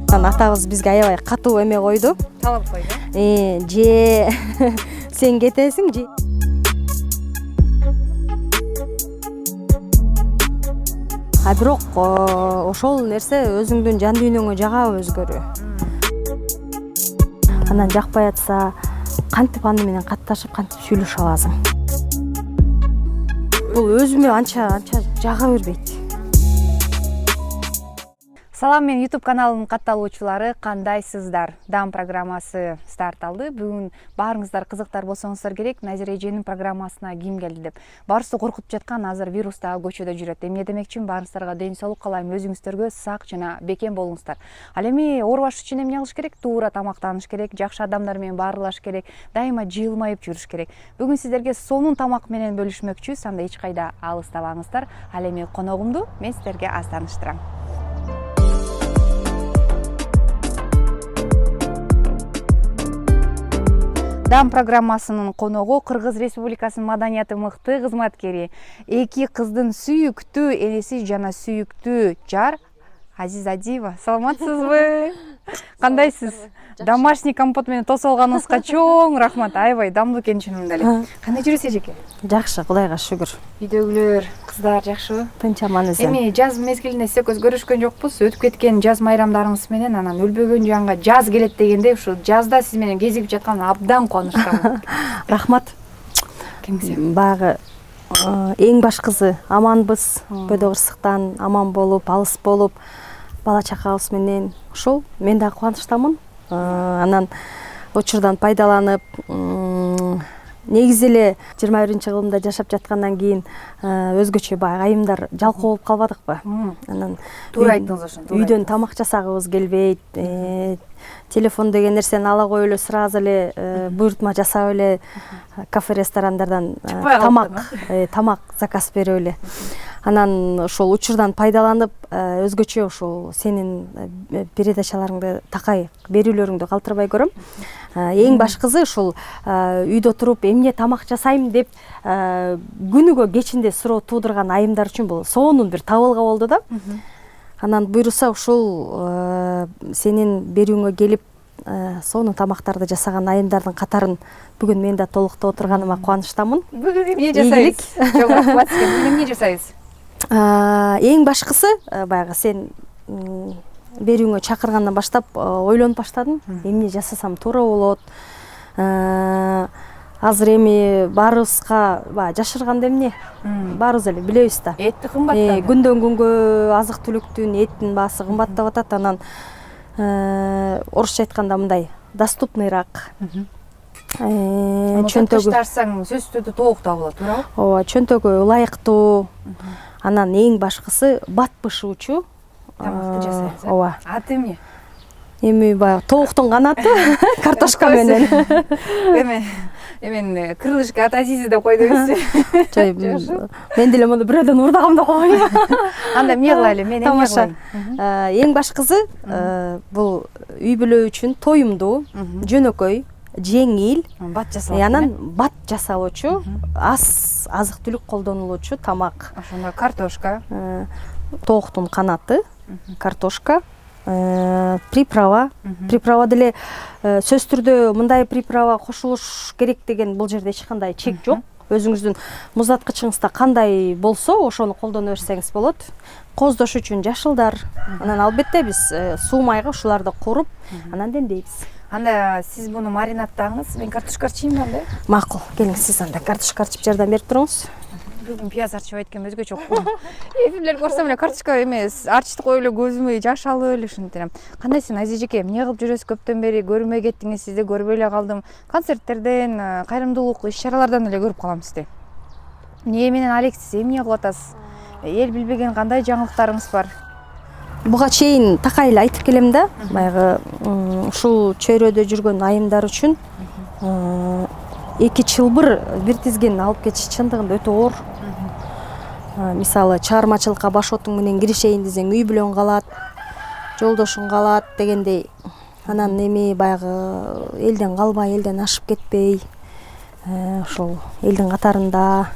Атабыз бизге аябай катуу эме койду. Талап койду. Же сен кетесиң, же бирок ошол нерсе өзүңдүн жан дүйнөңө жагабы өзгөрүү. Анан жакпай атса, кантип аны менен катташып, кантип сүйлөшө аласың? Бул өзүмө анча жага бербейт. Салам, мен YouTube каналынын катталуучулары, кандайсыздар? Дам программасы старт алды. Бүгүн баарыңыздар кызыктар болсоңуздар керек. Назира эженин программасына ким келди деп. Баарысы коркутуп жаткан, азыр вирус да көчөдө жүрөт. Эмне демекчимин, баарыңыздарга ден соолук каалайм, өзүңүздөргө сак жана бекем болуңуздар. Ал эми оорубаш үчүн эмне кылыш керек? Туура тамактаныш керек, жакшы адамдар менен баарлаш керек, дайыма жылмайып жүрүш керек. Бүгүн сиздерге сонун тамак менен бөлүшмөкчүбүз, анда эч кайда алыстабаңыздар. Ал эми коногумду мен сиздерге аз тааныштырам. Дам программасынын коногу Кыргыз Республикасынын маданияты мыкты кызматкери, эки кыздын сүйүктүү энеси жана сүйүктүү жар Азиза Адиева. Саламатсызбы? Кандайсыз? Домашний компот менен тосуп алганыңызга чоң рахмат. Аябай дамдуу экен чынында эле. Кандай жүрөсүз эжеке? Жакшы, Кудайга шүгүр. Үйдөгүлөр, кыздар жакшыбы? Тынч аман эсен. Эми жаз мезгилинде сиз көрүшкөн жокпуз. Өтүп кеткен жаз майрамдарыңыз менен анан өлбөгөн жанга жаз келет дегенде ушул жазда сиз менен кезигип жаткан абдан кубанычтамын. Рахмат. Багы эң башкысы аманбыз. Бөдө кырсыктан аман болуп, алыс болуп, бала чакабыз менен ушул мен да кубанычтамын. Анан учурдан пайдаланып, негизи эле 21-кылымда жашап жаткандан кийин өзгөчө баягы айымдар жалкоо болуп калбадыкпы? Анан туура айттыңыз ошону. Үйдөн тамак жасагыбыз келбейт. Телефон деген нерсени ала коюп эле сразу эле буйртма жасап эле кафе ресторандардан тамак заказ берип эле. Анан ошол учурдан пайдаланып, өзгөчө ошол сенин передачаларыңды такай берүүлөрүңдү калтырбай көрөм. Эң башкысы ошол үйдө туруп эмне тамак жасайм деп күнүгө кечинде суроо туудурган айымдар үчүн бул сонун бир табылга болду да. Анан буйруса ушул сенин берүүңө келип сонун тамактарды жасаган айымдардын катарын бүгүн мен да толуктоп отурганыма кубанычтамын. Бүгүн эмне жасайбыз? Чоң рахмат сизге. Бүгүн эмне жасайбыз? Эң башкысы баягы сен берүүңө чакыргандан баштап ойлонуп баштадым. Эмне жасасам туура болот? Азыр эми баарыбызга жашырганда эмне? Баарыбыз эле билебиз да. Этти кымбаттады. Күндөн күнгө азык түлүктүн эттин баасы кымбаттап атат. Анан орусча айтканда мындай доступныйраак. Чөнтөгү тартсаң сөзсүздү толук табылат, туурабы? Ооба, чөнтөгү ылайыктуу. Анан эң башкысы бат бышуучу тамакты жасайбыз. Ооба. Аты эмне? Эми баягы тооктун канаты картошка менен. Эми крылышко от Азизы деп койдуңуз. Мен деле муну бирөөдөн урдагам деп койгоюм. Анда эмне кылайлы? Мен эмне кылайын? Эң башкысы бул үй бүлө үчүн тоюмдуу, жөнөкөй, жеңил, бат жасалат. Анан бат жасалуучу, азык түлүк колдонулуучу тамак. Ошондо картошка, тооктун канаты, картошка, приправа. Приправа деле сөз түрдө мындай приправа кошулуш керек деген бул жерде эч кандай чек жок. Өзүңүздүн муздаткычыңызда кандай болсо, ошону колдоно берсеңиз болот. Коздош үчүн жашылдар. Анан албетте биз суу майга ушуларды куруп, анан демдейбиз. Анда сиз муну маринадтаңыз, мен картошка арчийм анда. Макул, келиңиз сиз анда картошка арчып жардам берип туруңуз. Бүгүн пияз арчып айткан өзгөчө. Эфирлер көрсөм эле картошка эмес, арчты коюп эле көзүмө жаш алып эле ушинтип элем. Кандайсың Азизжеке? Эмне кылып жүрөсүз көптөн бери? Көрмөй кеттиңиз, сизди көрбөй эле калдым. Концерттерден, кайрымдуулук иш-чаралардан эле көрүп калам сизди. Эмне менен алексиз? Эмне кылып атасыз? Эл билбеген кандай жаңылыктарыңыз бар? Буга чейин такай эле айтып келем да, баягы ушул чөйрөдө жүргөн айымдар үчүн эки чылбыр бир тизгин алып кетиш чындыгында өтө оор. Мисалы, чыгармачылыкка баш отуң менен киришейин десең, үй бүлөң калат, жолдошуң калат дегендей. Анан эми баягы элден калбай, элден ашып кетпей, ошол элдин катарында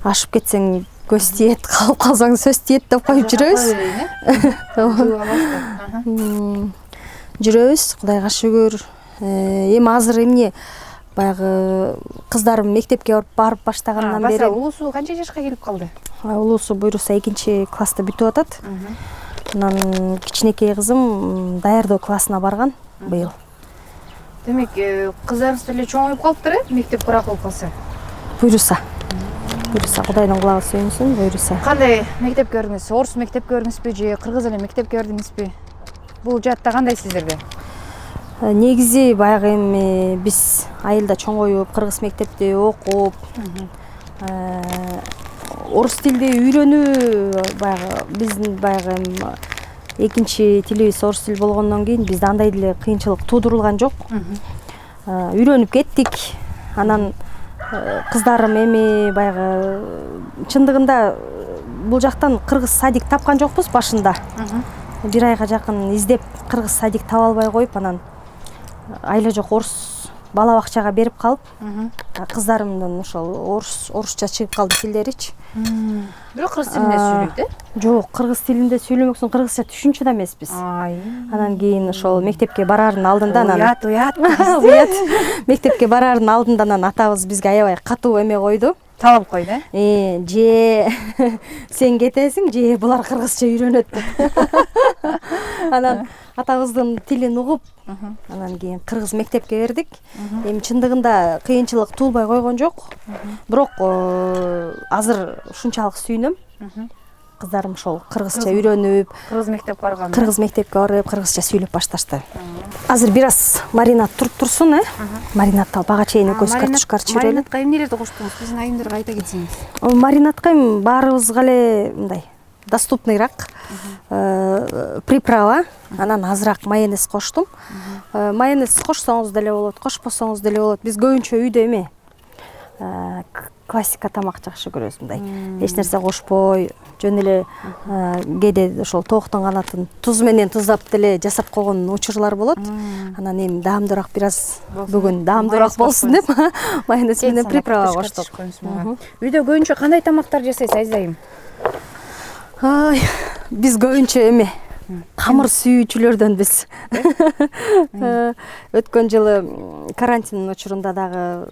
ашып кетсең көз тиет, калып калсаң сөз тиет деп коюп жүрөбүз. Жүрөбүз, Кудайга шүгүр. Эми азыр эмне баягы кыздарым мектепке барып баштагандан бери. Улусу канча жашка келип калды? Улусу буйруса 2-класста бүтүп атат. Анан кичинекей кызым даярдоо классына барган быйыл. Демек, кыздарыңыз деле чоңоюп калыптыр, мектеп курак болуп калса. Буйруса. Кудайдын кулагы сүйүнсүн, буйруса. Кандай мектепке көрдүңүз? Орус мектепке көрдүңүзбү же кыргыз эле мектепке көрдүңүзбү? Бул жаатта кандай сиздерге? Негизи баягы эми биз айылда чоңоюп, кыргыз мектепте окуп, орус тилди үйрөнүү баягы биздин баягы экинчи тилибиз орус тил болгондон кийин бизде андай деле кыйынчылык туудурулган жок. Үйрөнүп кеттик. Анан кыздарым эми баягы чындыгында бул жактан кыргыз садик тапкан жокпуз башында. 1 айга жакын издеп кыргыз садик таба албай коюп, анан айла жок орус бала бакчага берип калып, кыздарымдын ошол орусча чыгып калды тилдеричи. Бирок кыргыз тилинде сүйлөйт, Жок, кыргыз тилинде сүйлөмөксүн, кыргызча түшүнчү да эмеспиз. Анан кийин ошол мектепке бараардын алдында уят. Мектепке бараардын алдында анан атабыз бизге аябай катуу эме койду. Талап койду, же сен кетесиң, же булар кыргызча үйрөнөт деп. Анан атабыздын тилин угуп, анан кийин кыргыз мектепке бердик. Эми чындыгында кыйынчылык туулбай койгон жок. Бирок азыр ушунчалык сүйүнөм. Кыздарым ошол кыргызча үйрөнүп, кыргыз мектепке барган. Кыргыз мектепке барып, кыргызча сүйлөп башташты. Азыр бир аз маринад туруп турсун, Маринадта бага чейин экөөбүз картошка чыйрайлы. Маринадка эмнелерди коштуңуз? Биздин айымдарга айта кетсеңиз. Маринадка эми баарыбызга эле мындай доступныйраак приправа, анан азыраак майонез коштум. Майонез кошсоңуз деле болот, кошпосоңуз деле болот. Биз көбүнчө үйдө эме классика тамак жакшы көрөбүз, мындай. Эч нерсе кошпой, жөн эле кээде ошол тооктун канатын туз менен туздап деле жасап койгон учурлар болот. Анан эми даамдуураак бир аз бүгүн даамдуураак болсун деп майонез менен приправа коштук. Үйдө көбүнчө кандай тамактар жасайсыз, Азизайым? Биз көбүнчө эме камыр сүйүүчүлөрдөнбүз. Өткөн жылы карантиндин учурунда дагы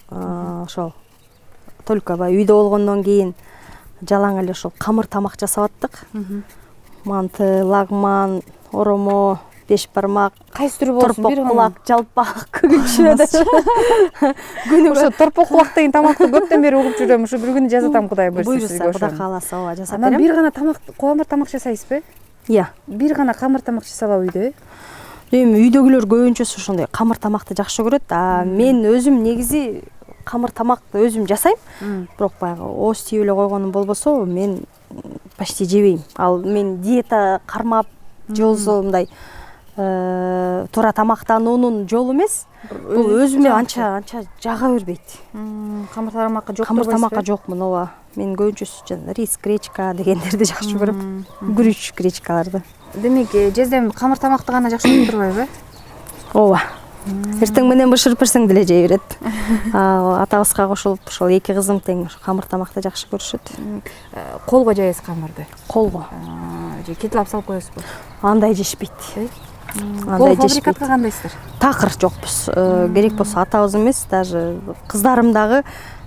ошол только үйдө болгондон кийин жалаң эле ошол камыр тамак жасап аттык. Манты, лагман, оромо, беш бармак, кайсы түрү болсун? Торпок кулак, жалпак, күгүнчү. Ошо торпок кулак деген тамакты көптөн бери угуп жүрөм. Ушу бир күнү жасатам, Кудай буйрса сизге. Кудай кааласа, ооба жасап берем. берем. Анан бир гана тамак, камыр тамак жасайсызбы? Бир гана камыр тамак жасабы үйдө? Эми үйдөгүлөр көбүнчөсү ошондой камыр тамакты жакшы көрөт. Мен өзүм негизи камыр тамакты өзүм жасайм. Бирок баягы ооз тийип эле койгонум болбосо, мен почти жебейм. Ал мен диета кармап, же болбосо мындай туура тамактануунун жолу эмес. Бул өзүмө анча жага бербейт. Камыр тамакка жок. Камыр тамакка жокмун, ооба. Мен көбүнчөсү рис, гречка дегендерди жакшы көрөм. Күрүч гречкаларды. Демек, жездем камыр тамакты гана жакшы көрүп турбайбы? Ооба. Эртең менен бышырып берсең деле жей берет. Атабызга кошулуп, ошол эки кызым тең камыр тамакты жакшы көрүшөт. Колго жайсыз камырды? Колго. Же кетилап салып коесузбу? Андай жешпейт. Кол фабрикатка кандайсыздар? Такыр жокпуз. Керек болсо атабыз эмес, даже кыздарым дагы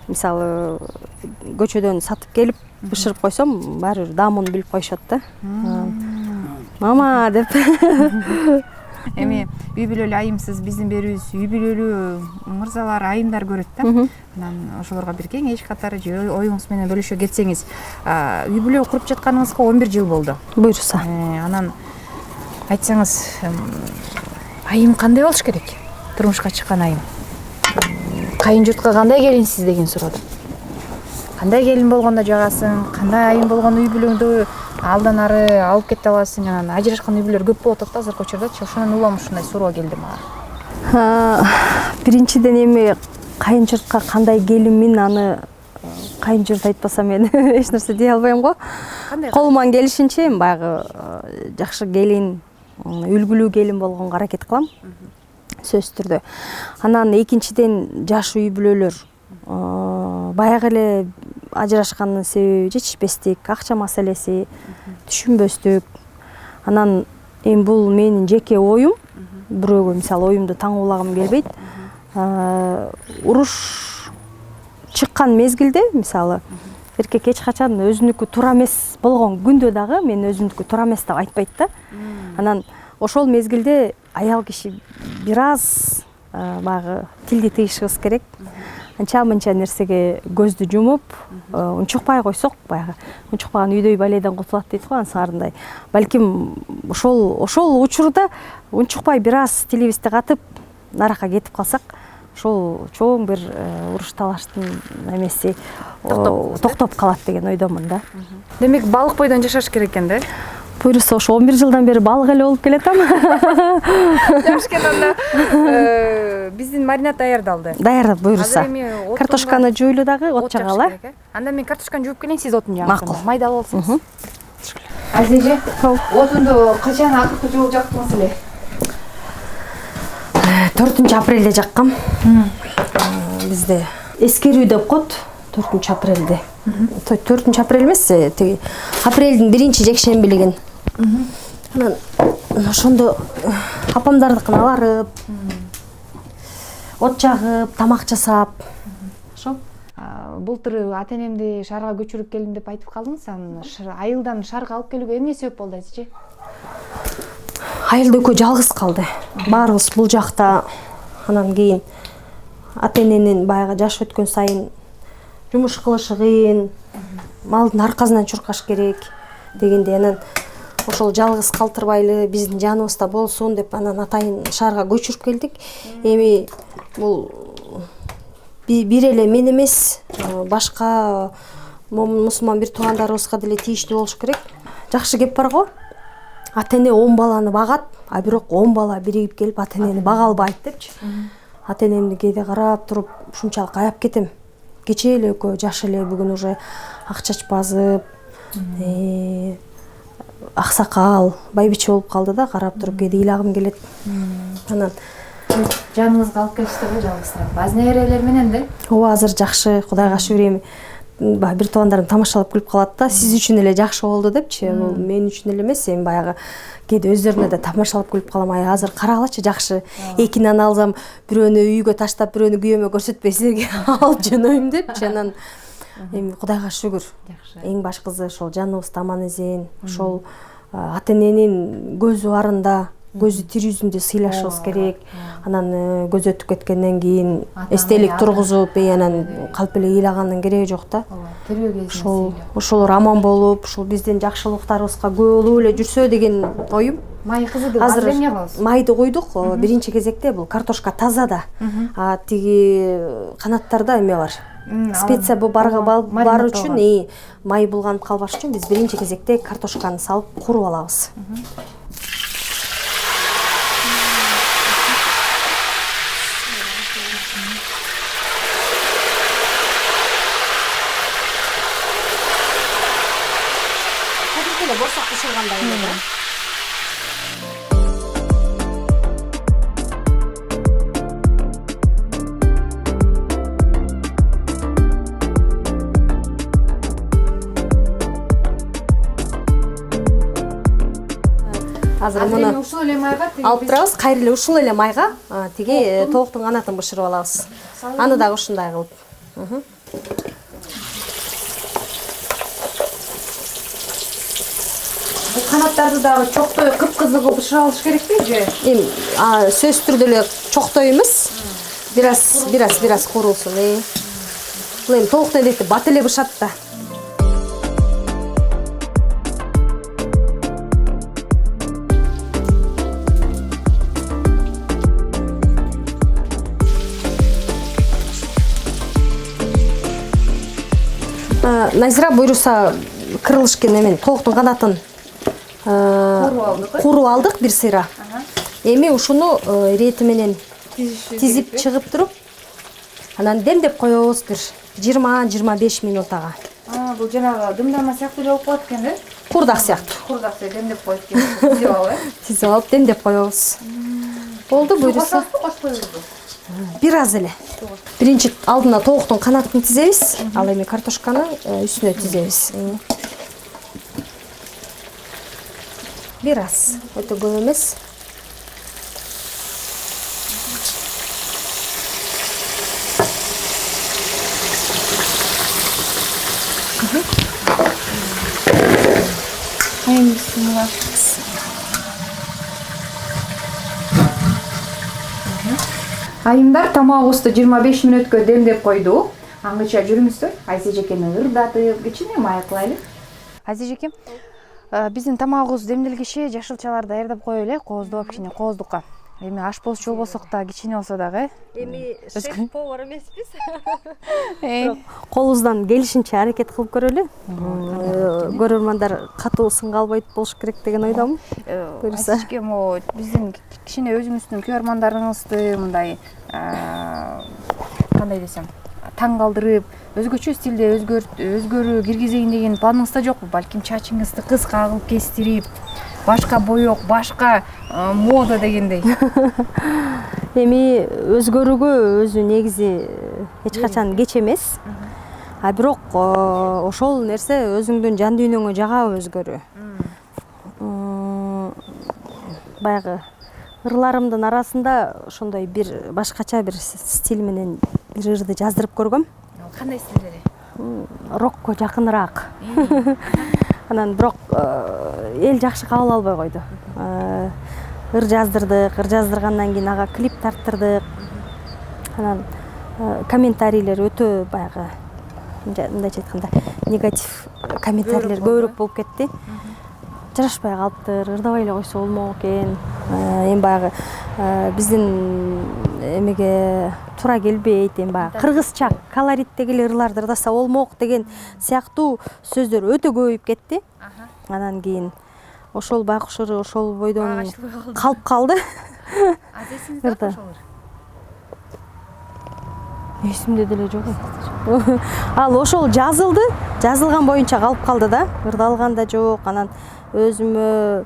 мисалы көчөдөн сатып келип бышырып койсом, баары бир даамын билип коюшат да. Мама деп. Эми үй бүлөлүү айымсыз, биздин берүүбүз үй бүлөлүү мырзалар, айымдар көрөт да. Анан ошолорго бир кеңеш катары же оюңуз менен бөлүшө кетсеңиз, үй бүлө куруп жатканыңызга 11 жыл болду. Буйруса. Анан айтсаңыз, айым кандай болуш керек? Турмушка чыккан айым. Кайын журтка кандай келинсиз деген суроо. Кандай келин болгондо жагасың, кандай айым болгон үй бүлөңдө алдан ары алып кете аласың, анан ажырашкан үй бүлөлөр көп болуп атат да азыркы учурдачы. Ошонун улам ушундай суроо келди мага. Биринчиден эми кайын журтка кандай келинмин, аны кайын журт айтпаса мен эч нерсе дей албайм го. Колуман келишинче баягы жакшы келин, үлгүлүү келин болгонго аракет кылам. Сөзсүз түрдө. Анан экинчиден жаш үй бүлөлөр Баягы эле ажырашкандын себеби жетишпестик, акча маселеси, түшүнбөстүк. Анан эми бул менин жеке оюм. Бирөөгө мисалы оюмду таңуулагым келбейт. Уруш чыккан мезгилде мисалы эркек эч качан өзүнүкү туура эмес болгон күндө дагы мен өзүмдүкү туура эмес деп айтпайт да. Анан ошол мезгилде аял киши бир аз баягы тилди тыйышыбыз керек. Анча-мынча нерсеге көздү жумуп, унчукпай койсок, баягы унчукпаган үйдөй балейден кутулат дейт го, ансаарындай. Балким ошол учурда унчукпай бир аз тилибизди катып, наракка кетип калсак, ошол чоң бир уруш талаштын эмеси токтоп калат деген ойдомун да. Демек балык бойдон жашаш керек экен да? Буюрса ошо 11 жылдан бери балык эле болуп келатам. Жакшы экен анда. Биздин маринад даярдалды. Даярдап буюрса. Картошканы жуйлу дагы, от жагалы. Анда мен картошканы жууп келейин, сиз отун жагыңыз. Макул. Майдалап алсаңыз. Азиже, отунду качан акыркы жолу жактыңыз эле? 4 апрелде жаккам. Бизде эскерүү деп коет 4 апрелде. 4 апрель эмес, тиги апрелдин 1 жекшембилигин. Анан ошондо апамдардыкын аларып, от жагып, тамак жасап. Ошо. Былтыр ата-энемди шаарга көчүрүп келдим деп айтып калдыңыз. Анан айылдан шаарга алып келүүгө эмне себеп болду азиже? Айылда экөө жалгыз калды. Баарыбыз бул жакта. Анан кийин ата-эненин баягы жаш өткөн сайын жумуш кылышы кыйын, малдын аркасынан чуркаш керек дегенде анан ошол жалгыз калтырбайлы биздин жаныбызда болсун деп анан атайын шаарга көчүрүп келдик. Эми бул бир эле мен эмес, башка мусулман бир туугандарыбызга деле тийиштүү болуш керек. Жакшы кеп бар го. Ата-эне 10 баланы багат, а бирок 10 бала биригип келип ата-энени бага албайт депчи. Ата-энемди кээде карап туруп ушунчалык аяп кетем. Кечээ эле экөө жаш эле, бүгүн уже ак чач базып, аксакал, байбиче болуп калды да, карап туруп кээде ыйлагым келет. Анан жаныңызга алып келиштирби жалгызсырап? Баз неберелер менен да? Ооба, азыр жакшы, Кудайга шүгүр. Эми бир туугандарым тамашалап күлүп калат да, сиз үчүн эле жакшы болду депчи. Бул мен үчүн эле эмес, эми баягы кээде өздөрүнө да тамашалап күлүп калам. Азыр карагылачы, жакшы. Экинен алсам, бирөөнү үйгө таштап, бирөөнү күйөөмө көрсөтпөй силерге алып жөнөйм депчи. Анан эми Кудайга шүгүр. Эң башкысы ошол жаныбызда аман эзен, ошол ата-эненин көзү барында, көзү тирүү жүзүндө сыйлашыбыз керек. Анан көз өтүп кеткенден кийин эстелик тургузуп, анан калп эле ыйлагандын кереги жок да. Ошолор аман болуп, ушул биздин жакшылыктарыбызга күбө болуп эле жүрсө деген оюм. Май кызыды, азыр эмне кылабыз? Майды койдук, биринчи кезекте бул картошка таза да. Тиги канаттарда эме бар. Специя бар үчүн, май булганып калбаш үчүн биз биринчи кезекте картошканы салып куруп алабыз. Борсак бышыргандай эле. Азыр муну ушул эле майга алып турабыз, кайра эле ушул эле майга тиги тооктун канатын бышырып алабыз. Аны дагы ушундай кылып. Бул канаттарды дагы чоктой кып-кызыл кылып бышырып алыш керекпи же? Эми сөзсүз түрдө эле чоктой эмес. Бир аз курулсун. Бул эми тооктун эти бат эле бышат да. Назира буйруса кырылышкан эмен тооктун канатын куруп алдык бир сыйра. Эми ушуну рети менен тизип чыгып туруп, анан демдеп коебуз бир 20-25 минутага. Бул жанагы дымдама сыяктуу эле болуп калат экен да? Курдак сыяктуу. Курдак сыяктуу демдеп коюп тизип алып, тизип алып демдеп коебуз. Болду буйруса. Кош коебузбу? бир аз эле. Биринчи алдына тооктун канатын тизебиз, ал эми картошканы үстүнө тизебиз. Бир аз, өтө көп эмес. Айымдар тамагыбызды 25 мүнөткө демдеп койду. Аңгыча жүрүңүздөр. Айза жекени ырдатып, кичине май кылайлы. Айза жеке, биздин тамагыбыз демделгиче жашылчаларды даярдап коелу, кооздоп, кичине кооздукка. Эми ашпозчу болбосок да, кичине болсо дагы. Эми шеф-повар эмеспиз. Бирок колубуздан келишинче аракет кылып көрөлү. Көрөрмандар катуу сынга албайт болуш керек деген ойдомун. Буюрса. Айза биздин кичине өзүңүздүн көрөрмандарыңызды мындай кандай десем, таң калтырып, өзгөчө стилде өзгөрүү киргизейин деген планыңыз да жокпу? Балким чачыңызды кыска кылып кестирип, башка боек, башка мода дегендей. Эми өзгөрүүгө өзү негизи эч качан кеч эмес. А бирок ошол нерсе өзүңдүн жан дүйнөңө жагабы өзгөрүү. Баягы ырларымдын арасында ошондой бир башкача бир стиль менен бир ырды жаздырып көргөм. Кандай стилдери? Рокко жакыныраак. Анан бирок эл жакшы кабыл албай койду. Ыр жаздыргандан кийин ага клип тарттырдык. Анан комментарийлер өтө баягы мындайча айтканда негатив комментарийлер көбүрөөк болуп кетти. Жарашпай калыптыр, ырдабай эле койсо болмок экен. Эми баягы биздин эмеге туура келбейт, эми баягы кыргызча колориттеги эле ырларды ырдаса болмок деген сыяктуу сөздөр өтө көбөйүп кетти. Анан кийин ошол байкуш ыры ошол бойдон калып калды. Эсиңизде бар ошол ыр? Эсимде деле жок. Ал ошол жазылды, жазылган боюнча калып калды да, ырдалган да жок. Анан өзүмө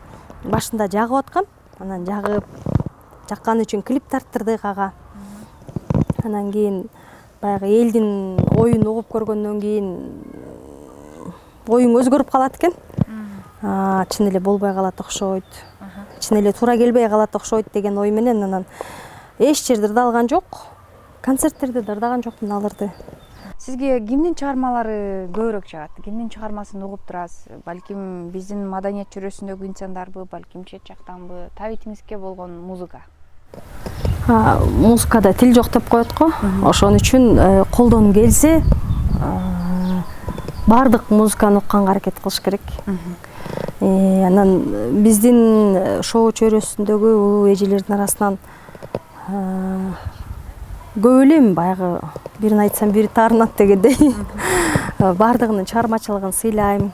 башында жагып аткам, анан жаккан үчүн клип тарттырдык ага. Анан кийин баягы элдин оюн угуп көргөндөн кийин оюң өзгөрүп калат экен. Чын эле болбой калат окшойт. Чын эле туура келбей калат окшойт деген ой менен анан эч жерде ырдалган жок. Концерттерде да ырдаган жокмун ал ырды. Сизге кимдин чыгармалары көбүрөөк жагат? Кимдин чыгармасын угуп турасыз? Балким биздин маданият чөйрөсүндөгү инсандарбы, балким чет жактанбы? Табитиңизге болгон музыка. Музыкада тил жок деп коет го. Ошон үчүн колдон келсе баардык музыканы укканга аракет кылыш керек. Анан биздин шоу чөйрөсүндөгү улуу эжелердин арасынан көп эле баягы бирин айтсам бири таарынат дегендей. Баардыгынын чыгармачылыгын сыйлайм,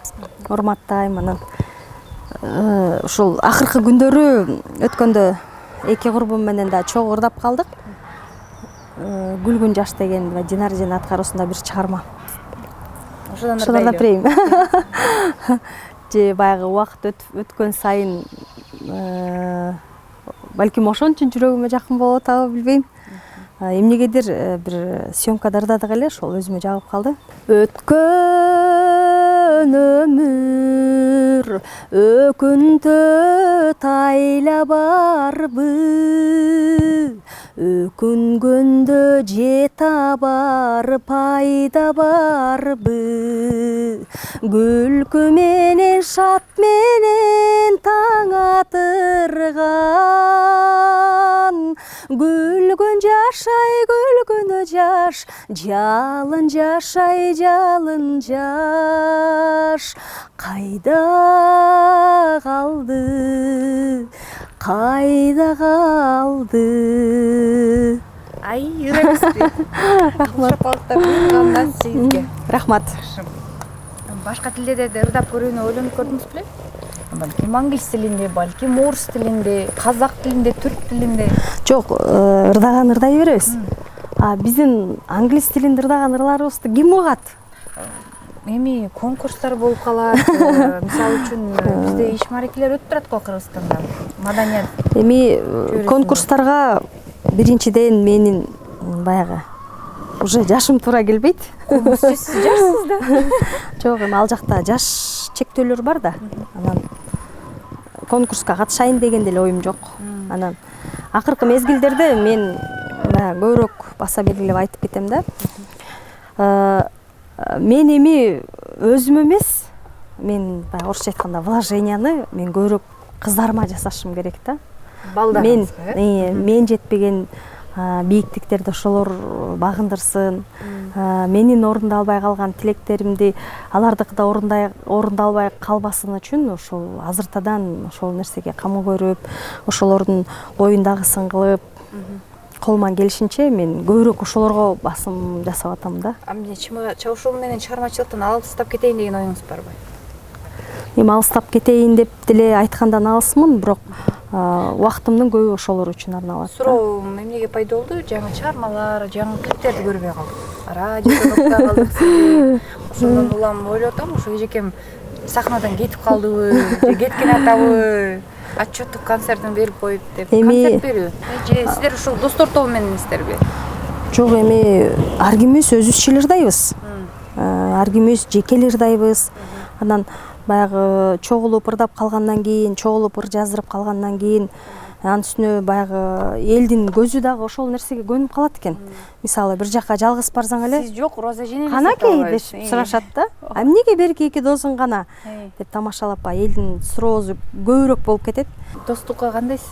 урматтайм. Анан ушул акыркы күндөрү өткөндө эки курбум менен да чогуу ырдап калдык. Күлгүн жаш деген Динар эженин аткаруусунда бир чыгарма. Ошодон ырдап берейин. Же баягы убакыт өткөн сайын балким ошон үчүн жүрөгүмө жакын болуп атабы билбейм. Эмнегедир бир съемкада ырдадык эле, ошол өзүмө жагып калды. Өткөн өмүр өкүнтөт айла барбы, өкүнгөндө же табар пайда барбы, күлкү менен шат менен таң атырган, күлгөн жашай күлгөнө жаш, жалын жашай жалын жаш, кайда калды, кайда калды. Ай, үйрөнүңүздү. Шапалактар кылганда сизге. Рахмат. Башка тилде да ырдап көрүүнү ойлонуп көрдүңүз беле? Балким англис тилинде, балким орус тилинде, казак тилинде, түрк тилинде. Жок, ырдаган ырдай беребиз. Биздин англис тилинде ырдаган ырларыбызды ким угат? Эми конкурстар болуп калат. Мисалы үчүн бизде иш марекелер өтүп турат го Кыргызстанда. Маданият. Эми конкурстарга биринчиден менин баягы уже жашым туура келбейт. Сиз жашсыз да. Жок, эми ал жакта жаш чектөөлөр бар да. Анан конкурска катышайын деген деле оюм жок. Анан акыркы мезгилдерде мен көбүрөөк баса белгилеп айтып кетем да. Мен эми өзүм эмес, мен баягы орусча айтканда вложенияны мен көбүрөөк кыздарыма жасашым керек да. Мен жетпеген бийиктиктерди ошолор багындырсын. Менин орундалбай калган тилектеримди алардыкы да орундалбай калбасын үчүн ошол азыртадан ошол нерсеге камыл көрүп, ошолордун оюндагысын кылып, колуман келишинче мен көбүрөөк ошолорго басым жасап атам да. Эмне ошол менен чыгармачылыктан алыстап кетейин деген оюңуз барбы? Эми алыстап кетейин деп деле айткандан алысмын, бирок убактымдын көбү ошолор үчүн арналат. Суроом эмнеге пайда болду? Жаңы чыгармалар, жаңы клиптерди көрбөй калдык. Радиодон окуй калдык. Ошондон улам ойлоп атам, ошо эжекем сахнадан кетип калдыбы, же кеткен атабы, отчеттук концертин берип коюп деп. Концерт берүү. Же сиздер ушул достор тобу мененсиздерби? Жок, эми ар кимибиз өзүбүзчө ырдайбыз. Ар кимибиз жеке ырдайбыз. Анан баягы чогулуп ырдап калгандан кийин, чогулуп ыр жаздырып калгандан кийин, анын үстүнө баягы элдин көзү дагы ошол нерсеге көнүп калат экен. Мисалы бир жакка жалгыз барсаң эле, сиз жок, Роза эжене канакей деп сурашат да. Эмнеге берки эки досуң гана деп тамашалап, элдин суроосу көбүрөөк болуп кетет. Достукка кандайсыз?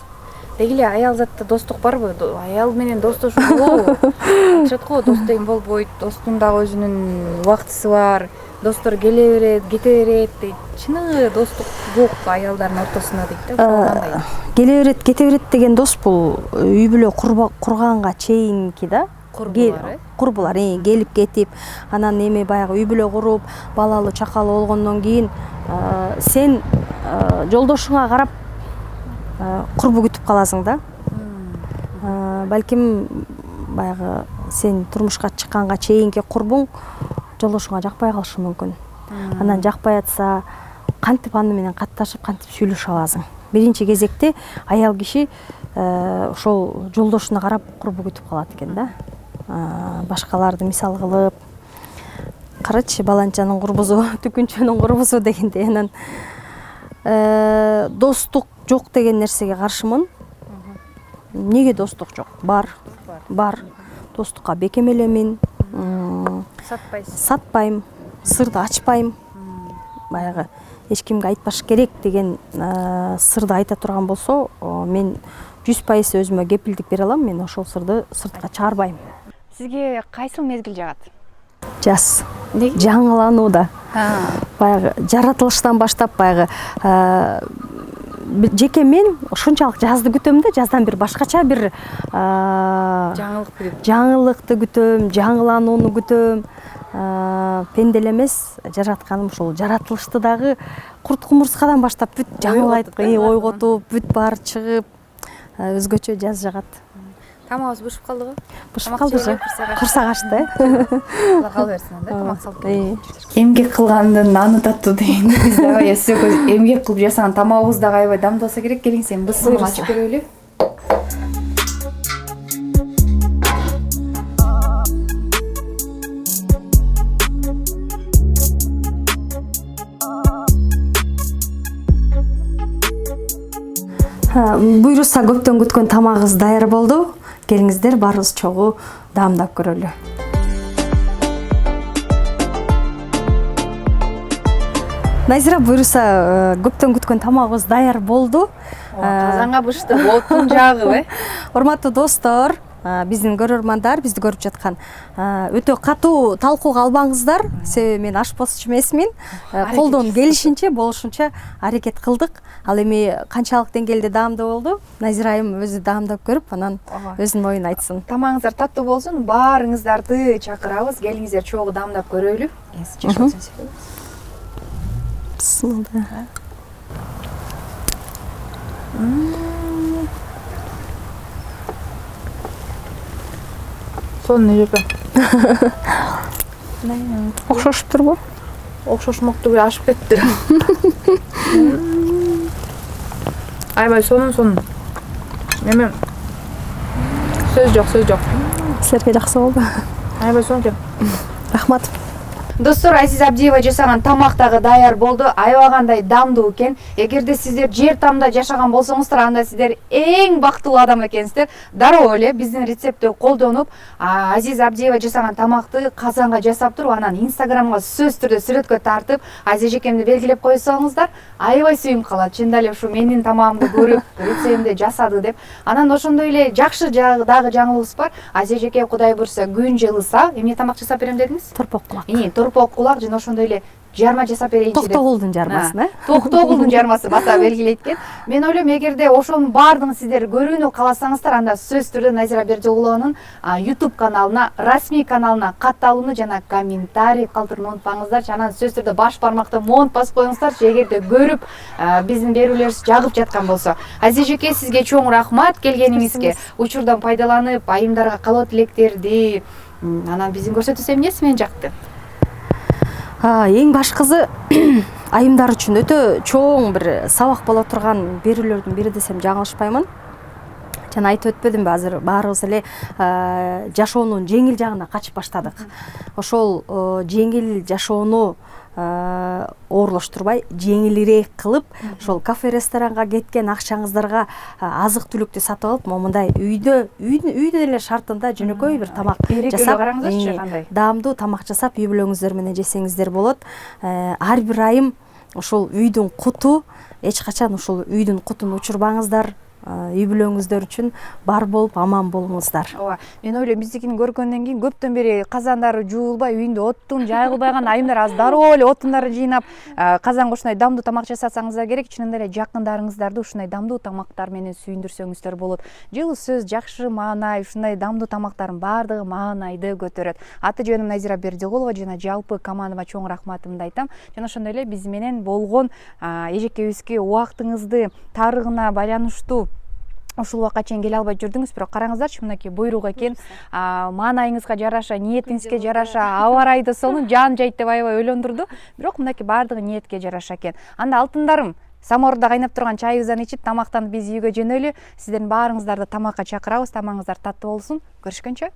Деги эле аял затта достук барбы? Аял менен достошуп болобу? Айтышат го, дос деген болбойт, достун дагы өзүнүн убактысы бар. Достор келе берет, кете берет дейт. Чыныгы достук жок аялдардын ортосунда дейт да. Кандай? Келе берет, кете берет деген дос бул үй бүлө курганга чейинки да. Курбулар, келип кетип, анан эми баягы үй бүлө куруп, балалуу чакалуу болгондон кийин сен жолдошуңа карап курбу күтүп каласың да. Балким баягы сен турмушка чыкканга чейинки курбуң жолдошуңа жакпай калышы мүмкүн. Анан жакпай атса, кантип аны менен катташып, кантип сүйлөшө аласың? Биринчи кезекте аял киши ошол жолдошуна карап курбу күтүп калат экен да. Башкаларды мисал кылып, карачы баланчанын курбусу, түкүнчөнүн курбусу дегендей. Анан достук жок деген нерсеге каршымын. Неге достук жок? Бар. Достукка бекемелемин. Сатпайм, сырды ачпайм. Баягы эч кимге айтпаш керек деген сырды айта турган болсо, мен 100% өзүмө кепилдик бере алам, мен ошол сырды сыртка чыгарбайм. Сизге кайсыл мезгил жагат? Жаз. Жаңыланууда. Баягы жаратылыштан баштап баягы жеке мен ушунчалык жазды күтөм да, жаздан бир башкача бир жаңылыкты күтөм, жаңыланууну күтөм. Пенделе эмес, жаратканым ушул жаратылышты дагы курт кумурскадан баштап бүт жаңылайт, ойготуп, бүт баары чыгып, өзгөчө жаз жагат. Тамагыбыз бышып калдыбы? Бышып калды. Курсак ачты. Алла кабыл берсин анда, тамак салып келип. Эмгек кылгандын наны таттуу деген. Биз дагы сиз эмгек кылып жасаган тамагыбыз дагы аябай дамдуу болсо керек. Келиңиз эми бысыгын ачып көрөлү. Буйруса көптөн күткөн тамагыбыз даяр болду. Келиңиздер барыбыз чогуу даамдап көрөлү. Назира, буйруса көптөн күткөн тамагыбыз даяр болду. Казанга бышты, оттун жагы, Урматтуу достор, биздин көрөрмандар, бизди көрүп жаткан өтө катуу талкууга албаңыздар. Себеби мен ашпозчу эмесмин. Колдон келишинче, болушунча аракет кылдык. Ал эми канчалык деңгээлде даамдуу болду? Назира айым өзү даамдап көрүп, анан өзүнүн оюн айтсын. Тамагыңыздар таттуу болсун, баарыңыздарды чакырабыз. Келиңиздер чогуу даамдап көрөлү. Бисмилла. Сонун эжеке. Окшошуп турбу? Окшошмокту бир ашып кетти. Аябай сонун. Эми сөз жок. Силерге жакшы болду. Аябай сончо. Рахмат. Достор, Азиз Абдиева жасаган тамак дагы даяр болду. Аябагандай дамдуу экен. Эгерде сиздер жер тамда жашаган болсоңуздар, анда сиздер эң бактылуу адам экенсиздер. Дароо эле биздин рецептти колдонуп, Азиз Абдиева жасаган тамакты казанга жасап туруп, анан Инстаграмга сөзсүз түрдө сүрөткө тартып, Азиз эжекемди белгилеп койсоңуздар, аябай сүйүм калат. Чындап эле ушу менин тамагымды көрүп, рецептимди жасады деп. Анан ошондой эле жакшы дагы жаңылыгыбыз бар. Азиз эжеке Кудай буйрса күн жылыса, эмне тамак жасап берем дедиңиз? Торпок кулак. Торпок кулак жана ошондой эле жарма жасап берейинчи деп. Токтогулдун жармасы, Токтогулдун жармасы баса белгилейт экен. Мен ойлойм, эгерде ошонун баардыгын сиздер көрүүнү кааласаңыздар, анда сөзсүз түрдө Назира Бердиулованын YouTube каналына, расмий каналына катталууну жана комментарий калтырууну унутпаңыздар. Анан сөзсүз түрдө баш бармакты монт басып коюңуздарчы, эгерде көрүп биздин берүүлөрүбүз жагып жаткан болсо. Азиз эжеке, сизге чоң рахмат келгениңизге. Учурдан пайдаланып, айымдарга каалоо тилектерди, анан биздин көрсөтүүбүз эмнеси мен жакты? Эң башкысы айымдар үчүн өтө чоң бир сабак боло турган берүүлөрдүн бири десем жаңылышпаймын. Жана айтып өтпөдүмбү, азыр баарыбыз эле жашоонун жеңил жагына качып баштадык. Ошол жеңил жашоону оорлоштурбай, жеңилирээк кылып, ошол кафе ресторанга кеткен акчаңыздарга азык түлүктү сатып алып, момундай үйдө эле шартында жөнөкөй бир тамак жасап, даамдуу тамак жасап, үй бүлөңүздөр менен жесеңиздер болот. Ар бир айым ошол үйдүн куту, эч качан ушул үйдүн кутун учурбаңыздар. Үй бүлөңүздөр үчүн бар болуп, аман болуңуздар. Ооба, мен ойлойм, биздикин көргөндөн кийин көптөн бери казандары жуулбай, үйүндө оттун жайылбаган айымдар азыр дароо эле отундарын жыйнап, казанга ушундай дамдуу тамак жасасаңыздар керек. Чынында эле жакындарыңыздарды ушундай дамдуу тамактар менен сүйүндүрсөңүздөр болот. Жылуу сөз, жакшы маанай, ушундай дамдуу тамактардын баардыгы маанайды көтөрөт. Аты жөнүм Назира Бердиулова жана жалпы командама чоң рахматымды айтам. Жана ошондой эле биз менен болгон эжекебизге убактыңызды тарыгына байланыштуу ушул убакка чейин келе албай жүрдүңүз, бирок караңыздарчы, мынакей буйрук экен. Маанайыңызга жараша, ниетиңизге жараша, аба ырайды сонун жан жайт деп аябай ойлондурду. Бирок мынакей баардыгы ниетке жараша экен. Анда алтындарым, самоордо кайнап турган чайыбыздан ичип, тамактанып биз үйгө жөнөйлү. Сиздердин баарыңыздарды тамакка чакырабыз. Тамагыңыздар таттуу болсун. Көрүшкөнчө.